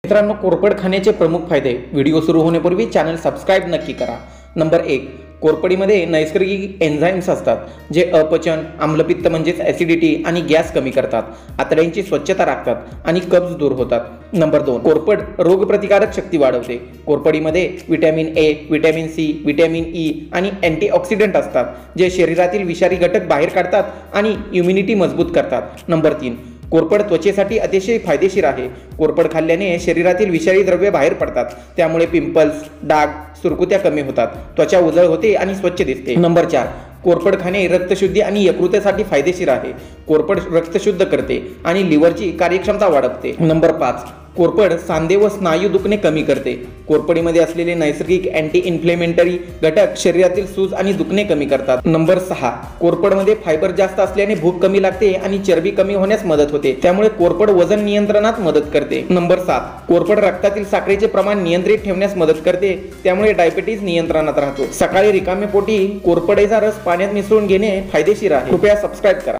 मित्रांनो, कोरपड खाण्याचे प्रमुख फायदे. व्हिडिओ सुरू होण्यापूर्वी चॅनल सबस्क्राईब नक्की करा. नंबर 1, कोरपडीमध्ये नैसर्गिक एन्झाईम्स असतात जे अपचन, आम्लपित्त म्हणजेच ॲसिडिटी आणि गॅस कमी करतात, आतड्यांची स्वच्छता राखतात आणि कब्ज दूर होतात. नंबर 2, कोरपड रोगप्रतिकारक शक्ती वाढवते. कोरपडीमध्ये vitamin A, vitamin C, vitamin E आणि अँटीऑक्सिडंट असतात जे शरीरातील विषारी घटक बाहेर काढतात आणि इम्युनिटी मजबूत करतात. नंबर 3, कोरपड त्वचेसाठी अतिशय फायदेशीर आहे. कोरपड खाल्ल्याने शरीरातील विषारी द्रव्ये बाहेर पडतात, त्यामुळे पिंपल्स, डाग, सुरकुत्या कमी होतात, त्वचा उजळ होते आणि स्वच्छ दिसते. नंबर 4, कोरपड खाणे रक्तशुद्धी आणि यकृतेसाठी फायदेशीर आहे. कोरपड रक्त शुद्ध करते आणि लिव्हरची कार्यक्षमता वाढवते. नंबर 5, कोरपड सांधे व स्नायू दुखणे कमी करते. कोरपडीमध्ये असलेले नैसर्गिक अँटी इन्फ्लेमेटरी घटक शरीरातील सूज आणि दुखणे कमी करतात. नंबर 6, कोरपडमध्ये फायबर जास्त असल्याने भूक कमी लागते आणि चरबी कमी होण्यास मदत होते, त्यामुळे कोरपड वजन नियंत्रणात मदत करते. नंबर 7, कोरपड रक्तातील साखरेचे प्रमाण नियंत्रित ठेवण्यास मदत करते, त्यामुळे डायबिटीज नियंत्रणात राहतो. सकाळी रिकामे पोटी कोरपडीचा रस पाण्यात मिसळून घेणे फायदेशीर आहे. कृपया सबस्क्राईब करा.